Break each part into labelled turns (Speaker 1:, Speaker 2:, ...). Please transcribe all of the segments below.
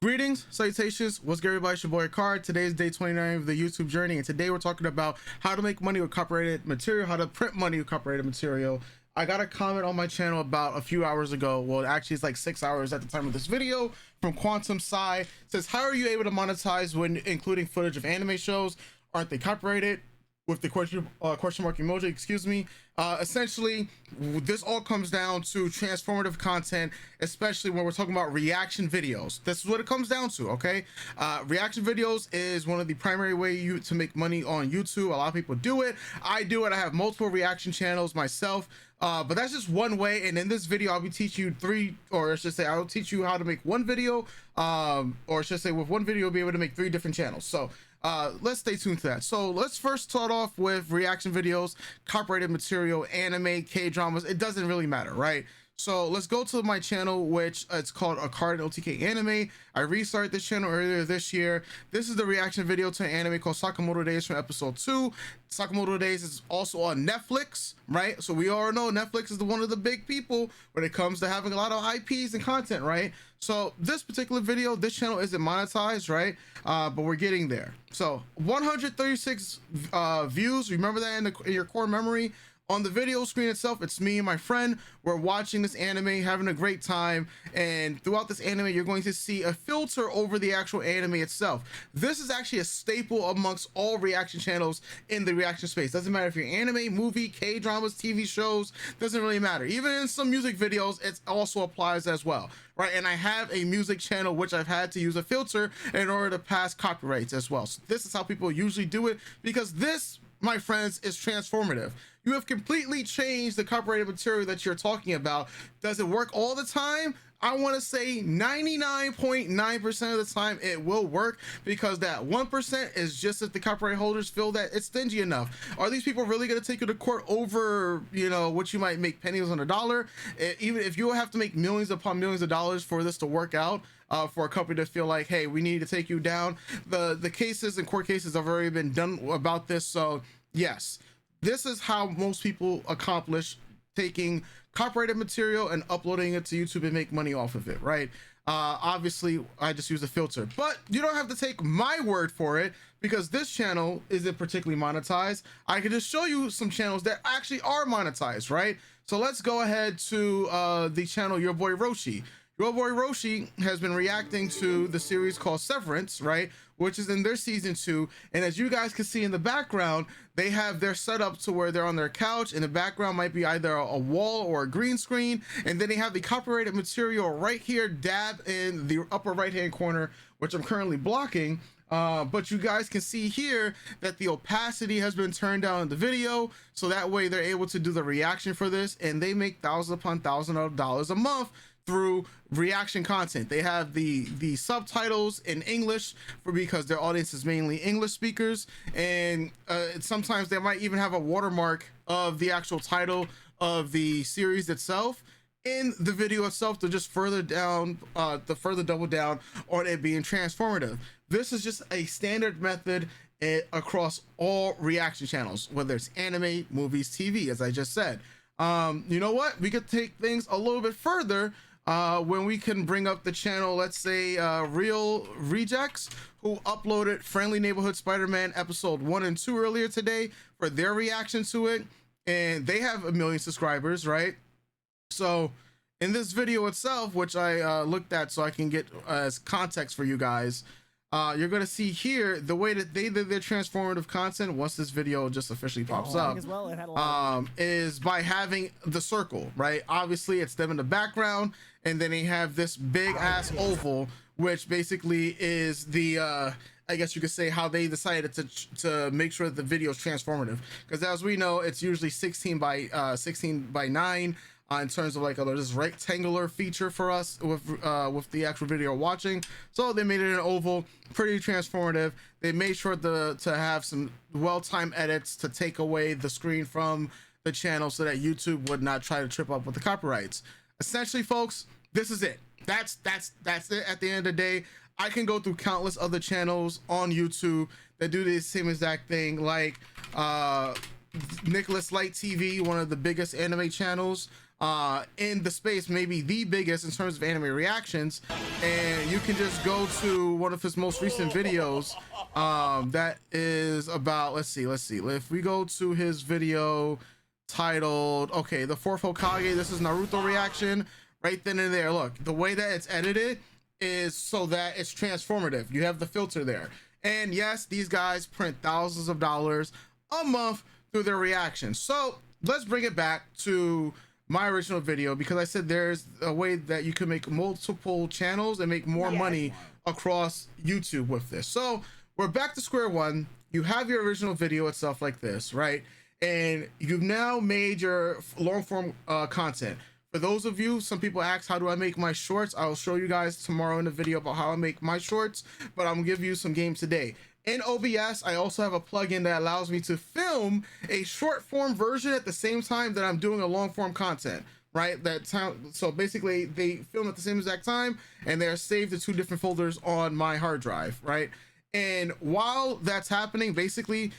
Speaker 1: Greetings, salutations, what's good everybody, it's your boy Card. Today is day 29 of the YouTube journey, and today we're talking about how to make money with copyrighted material, how to print money with copyrighted material. I got a comment on my channel about a few hours ago, well actually it's like 6 hours at the time of this video, from Quantum Psy. It says, how are you able to monetize when including footage of anime shows? Aren't they copyrighted? With the question mark emoji, excuse me. Essentially, this all comes down to transformative content, especially when we're talking about reaction videos. This is what it comes down to, okay? Reaction videos is one of the primary ways to make money on YouTube. A lot of people do it. I do it. I have multiple reaction channels myself, but that's just one way. And in this video, I'll be teaching you three, or I should say, I'll teach you how to make one video, or I should say with one video, you'll be able to make 3 different channels. So let's stay tuned to that. So let's first start off with reaction videos, copyrighted material, anime, K-dramas. It doesn't really matter, right? So let's go to my channel, which it's called A Card and OTK Anime. I restarted this channel earlier this year. This is the reaction video to an anime called Sakamoto Days from episode 2. Sakamoto Days is also on Netflix, right? So we all know Netflix is one of the big people when it comes to having a lot of IPs and content, right? So this particular video, this channel isn't monetized, right? But we're getting there. So 136 views. Remember that in your core memory. On the video screen itself, it's me and my friend. We're watching this anime, having a great time, and throughout this anime, you're going to see a filter over the actual anime itself. This is actually a staple amongst all reaction channels in the reaction space. Doesn't matter if you're anime, movie, K-dramas, TV shows, doesn't really matter. Even in some music videos, it also applies as well, right? And I have a music channel which I've had to use a filter in order to pass copyrights as well. So this is how people usually do it, because this, my friends, is transformative. You have completely changed the copyrighted material that you're talking about. Does it work all the time? I want to say 99.9% of the time it will work, because that 1% is just if the copyright holders feel that it's stingy enough. Are these people really going to take you to court over, you know, what you might make pennies on a dollar? Even if you have to make millions upon millions of dollars for this to work out, for a company to feel like, hey, we need to take you down. The cases and court cases have already been done about this. So yes, this is how most people accomplish taking copyrighted material and uploading it to YouTube and make money off of it, right? Obviously, I just use a filter, but you don't have to take my word for it, because this channel isn't particularly monetized. I can just show you some channels that actually are monetized, right? So let's go ahead to the channel Your Boy Roshi. Your boy Roshi has been reacting to the series called Severance, right? Which is in their season 2. And as you guys can see in the background, they have their setup to where they're on their couch. In the background might be either a wall or a green screen. And then they have the copyrighted material right here, dab in the upper right-hand corner, which I'm currently blocking. But you guys can see here that the opacity has been turned down in the video, so that way they're able to do the reaction for this, and they make thousands upon thousands of dollars a month through reaction content. They have the subtitles in English because their audience is mainly English speakers, and sometimes they might even have a watermark of the actual title of the series itself in the video itself to just further down, further double down on it being transformative. This is just a standard method across all reaction channels, whether it's anime, movies, TV, as I just said. You know what? We could take things a little bit further when we can bring up the channel, let's say Real Rejects, who uploaded Friendly Neighborhood Spider-Man episode 1 and 2 earlier today for their reaction to it, and they have 1 million subscribers, right? So in this video itself, which I looked at so I can get as context for you guys, you're going to see here the way that they did their transformative content once this video just officially pops up, is by having the circle, right? Obviously it's them in the background, and then they have this big ass oval, which basically is the I guess you could say how they decided to make sure that the video is transformative, because as we know, it's usually 16 by 9 in terms of like this rectangular feature for us with the actual video watching. So they made it an oval, pretty transformative. They made sure to have some well-timed edits to take away the screen from the channel so that YouTube would not try to trip up with the copyrights. Essentially, folks, this is it. That's it. At the end of the day, I can go through countless other channels on YouTube that do the same exact thing, like Nicholas Light TV, one of the biggest anime channels. in the space, maybe the biggest in terms of anime reactions. And you can just go to one of his most recent videos that is about, let's see, if we go to his video titled, okay, the fourth Hokage, this is Naruto reaction. Right then and there, look, the way that it's edited is so that it's transformative. You have the filter there, and yes, these guys print thousands of dollars a month through their reactions. So let's bring it back to my original video, because I said there's a way that you can make multiple channels and make more money across YouTube with this. So we're back to square one. You have your original video itself like this, right? And you've now made your long form content. For those of you, some people ask, how do I make my shorts? I'll show you guys tomorrow in the video about how I make my shorts, but I'm gonna give you some games today. In OBS, I also have a plugin that allows me to film a short form version at the same time that I'm doing a long form content, right? So basically they film at the same exact time and they're saved to two different folders on my hard drive, right? And while that's happening, basically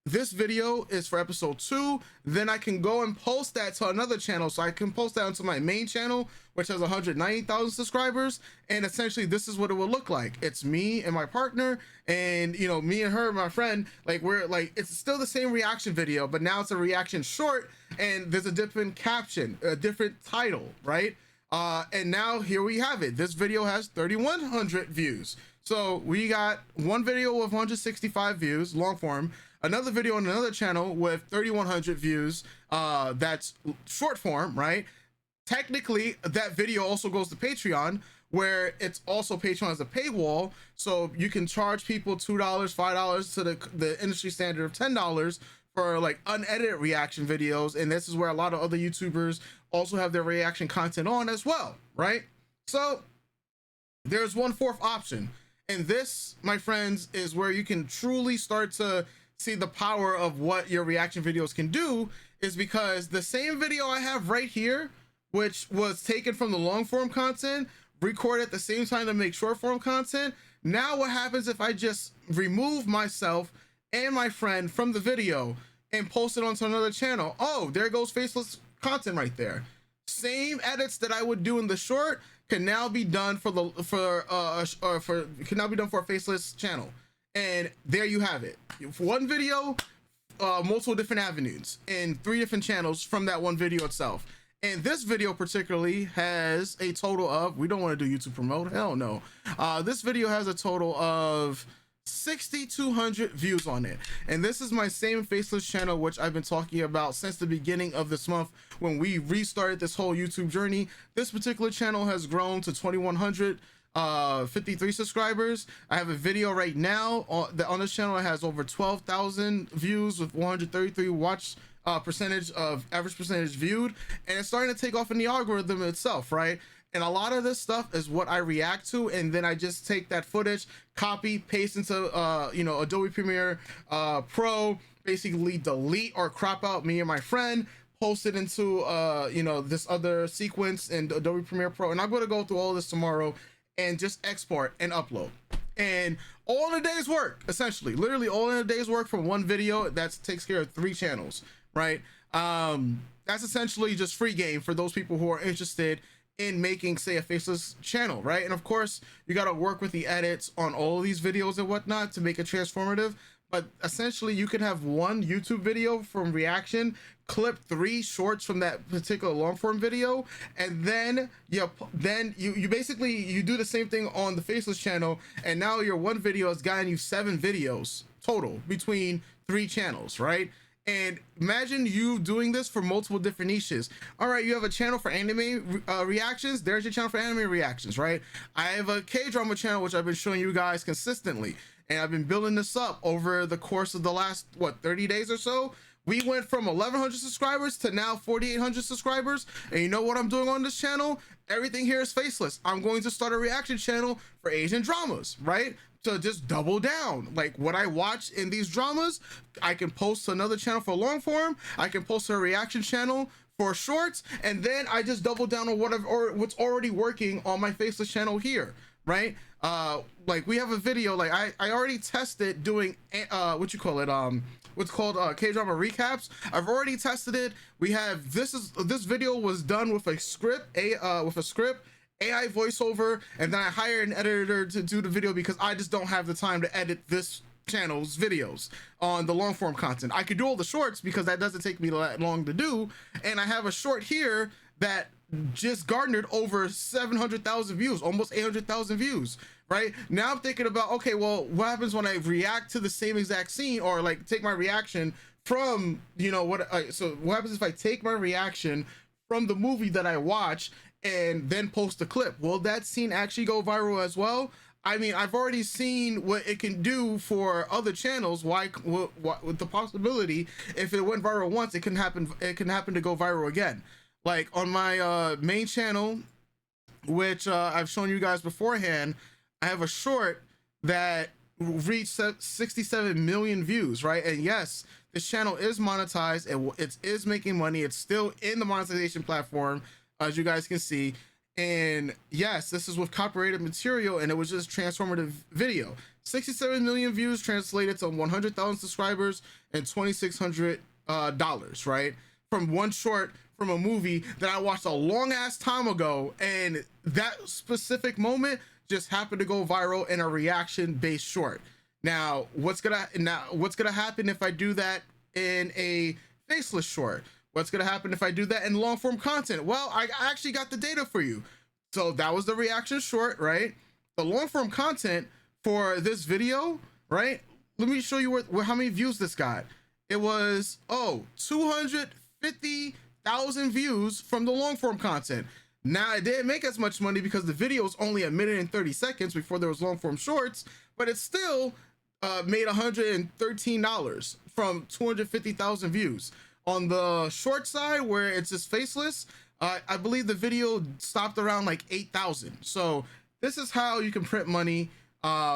Speaker 1: this video is for episode 2. Then I can go and post that to another channel. So I can post that onto my main channel, which has 190,000 subscribers. And essentially this is what it will look like. It's me and my partner, and you know, me and her, my friend, like we're like, it's still the same reaction video, but now it's a reaction short and there's a different caption, a different title, right? And now here we have it. This video has 3,100 views. So we got one video with 165 views, long form, another video on another channel with 3,100 views, that's short form, right? Technically, that video also goes to Patreon, where it's also Patreon as a paywall. So you can charge people $2, $5 to the industry standard of $10 for like unedited reaction videos. And this is where a lot of other YouTubers also have their reaction content on as well, right? So there's one fourth option. And this, my friends, is where you can truly start to see the power of what your reaction videos can do, is because the same video I have right here, which was taken from the long form content, recorded at the same time to make short form content. Now what happens if I just remove myself and my friend from the video and post it onto another channel? Oh, there goes faceless content right there. Same edits that I would do in the short can now be done for a faceless channel. And there you have it. For one video, multiple different avenues and 3 different channels from that one video itself. And this video particularly has a total of, we don't want to do YouTube promote, hell no. This video has a total of 6,200 views on it. And this is my same faceless channel, which I've been talking about since the beginning of this month when we restarted this whole YouTube journey. This particular channel has grown to 2,153 subscribers. I have a video right now on this channel that has over 12,000 views with 133 watch percentage of average percentage viewed, and it's starting to take off in the algorithm itself, right? And a lot of this stuff is what I react to, and then I just take that footage, copy, paste into Adobe Premiere Pro, basically delete or crop out me and my friend, post it into this other sequence in Adobe Premiere Pro. And I'm going to go through all this tomorrow and just export and upload. And all in a day's work, essentially, literally all in a day's work from one video that takes care of 3 channels, right? That's essentially just free game for those people who are interested in making, say, a faceless channel, right? And of course, you got to work with the edits on all of these videos and whatnot to make it transformative. But essentially, you can have one YouTube video from reaction, clip 3 shorts from that particular long form video, and then you basically do the same thing on the faceless channel, and now your one video has gotten you 7 videos total between 3 channels, right? And imagine you doing this for multiple different niches. All right, you have a channel for anime reactions. There's your channel for anime reactions, right? I have a K-drama channel, which I've been showing you guys consistently. And I've been building this up over the course of the last, 30 days or so. We went from 1,100 subscribers to now 4,800 subscribers. And you know what I'm doing on this channel? Everything here is faceless. I'm going to start a reaction channel for Asian dramas, right? To just double down, like what I watch in these dramas, I can post to another channel for long form, I can post to a reaction channel for shorts, and then I just double down on what's already working on my faceless channel here, right? Like we have a video, like I already tested doing what you call it, what's called K-drama recaps. I've already tested it. We have this video was done with a script, AI voiceover, and then I hired an editor to do the video because I just don't have the time to edit this channel's videos on the long form content. I could do all the shorts because that doesn't take me that long to do, and I have a short here that just garnered over 700,000 views, almost 800,000 views. Right now I'm thinking about, okay, well, what happens when I react to the same exact scene, or like take my reaction from, you know what, so what happens if I take my reaction from the movie that I watch and then post a clip? Will that scene actually go viral as well? I mean, I've already seen what it can do for other channels. Why with the possibility, if it went viral once, it can happen to go viral again. Like on my main channel, which I've shown you guys beforehand, I have a short that reached 67 million views, right? And yes, this channel is monetized, and it is making money. It's still in the monetization platform, as you guys can see. And yes, this is with copyrighted material, and it was just transformative video. 67 million views translated to 100,000 subscribers and $2,600, right? From one short from a movie that I watched a long ass time ago, and that specific moment just happened to go viral in a reaction based short. Now what's gonna happen if I do that in a faceless short? What's gonna happen if I do that in long form content? Well, I actually got the data for you. So that was the reaction short, right? The long form content for this video, right? Let me show you how many views this got. It was 250,000 views from the long form content. Now it didn't make as much money because the video was only a minute and 30 seconds before there was long form shorts, but it still made $113 from 250,000 views. On the short side, where it's just faceless, I believe the video stopped around like 8,000. So this is how you can print money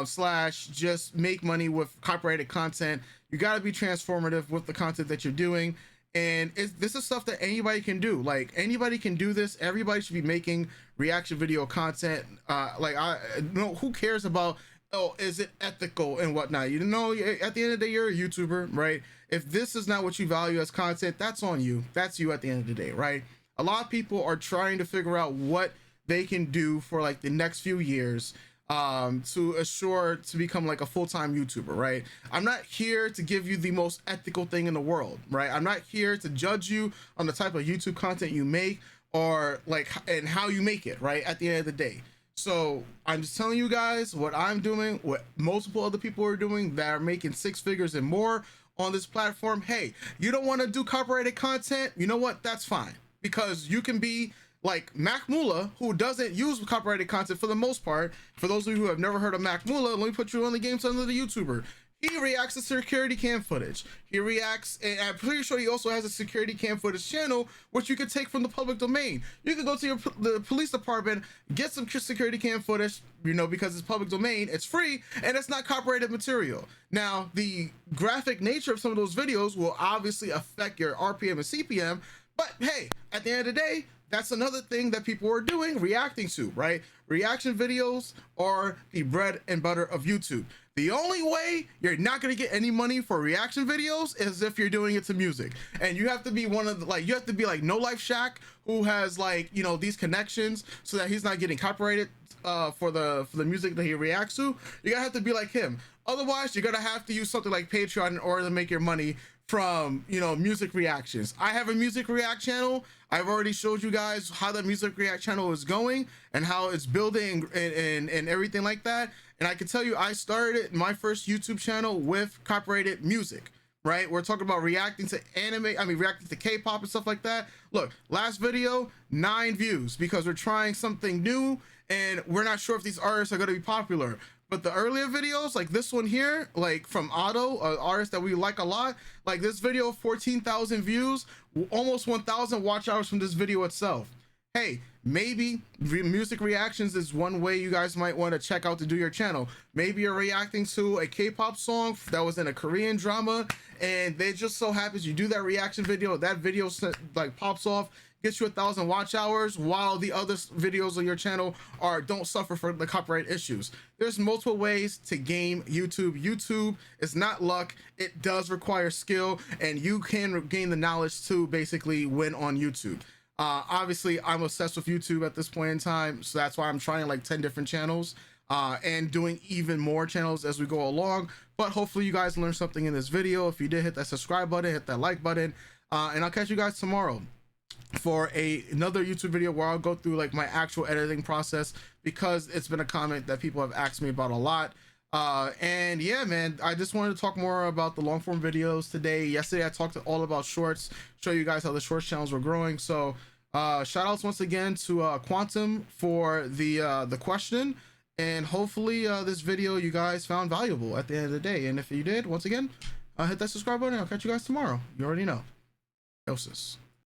Speaker 1: slash just make money with copyrighted content. You got to be transformative with the content that you're doing. And this is stuff that anybody can do. Like anybody can do this. Everybody should be making reaction video content. Who cares about, oh, is it ethical and whatnot? You know, at the end of the day, you're a YouTuber, right? If this is not what you value as content, that's on you. That's you at the end of the day, right? A lot of people are trying to figure out what they can do for like the next few years to assure to become like a full-time YouTuber, right? I'm not here to give you the most ethical thing in the world, right? I'm not here to judge you on the type of YouTube content you make or like and how you make it, right? At the end of the day. So I'm just telling you guys what I'm doing, what multiple other people are doing that are making six figures and more on this platform. Hey, you don't want to do copyrighted content? You know what? That's fine, because you can be like Mac Mula, who doesn't use copyrighted content for the most part. For those of you who have never heard of Mac Mula, let me put you on the game under the YouTuber. He reacts to security cam footage. He reacts, and I'm pretty sure he also has a security cam footage channel, which you could take from the public domain. You can go to the police department, get some security cam footage, you know, because it's public domain, it's free, and it's not copyrighted material. Now, the graphic nature of some of those videos will obviously affect your RPM and CPM, but hey, at the end of the day, that's another thing that people are doing, reacting to, right? Reaction videos are the bread and butter of YouTube. The only way you're not going to get any money for reaction videos is if you're doing it to music. And you have to be one of the, like, you have to be like No Life Shaq, who has like, you know, these connections so that he's not getting copyrighted for the music that he reacts to. You're gonna have to be like him. Otherwise, you're gonna have to use something like Patreon in order to make your money from, you know, music reactions. I have a music react channel. I've already showed you guys how the music react channel is going and how it's building and everything like that. And I can tell you, I started my first YouTube channel with copyrighted music, right? We're talking about reacting to reacting to K-pop and stuff like that. Look, last video, 9 views, because we're trying something new and we're not sure if these artists are going to be popular. But the earlier videos, like this one here, like from Otto, an artist that we like a lot, like this video, 14,000 views, almost 1,000 watch hours from this video itself. Hey, maybe music reactions is one way you guys might want to check out to do your channel. Maybe you're reacting to a K-pop song that was in a Korean drama, and they just so happens you do that reaction video, that video like pops off, gets you 1,000 watch hours, while the other videos on your channel don't suffer for the copyright issues. There's multiple ways to game YouTube. YouTube is not luck. It does require skill, and you can gain the knowledge to basically win on YouTube. Obviously, I'm obsessed with YouTube at this point in time, so that's why I'm trying like 10 different channels and doing even more channels as we go along. But hopefully you guys learned something in this video. If you did, hit that subscribe button, hit that like button, and I'll catch you guys tomorrow for another YouTube video where I'll go through like my actual editing process, because it's been a comment that people have asked me about a lot. And yeah, man, I just wanted to talk more about the long form videos today. Yesterday I talked all about shorts, show you guys how the shorts channels were growing. So shout outs once again to Quantum for the question, and hopefully this video you guys found valuable at the end of the day. And if you did, once again, hit that subscribe button. I'll catch you guys tomorrow. You already know. Doses.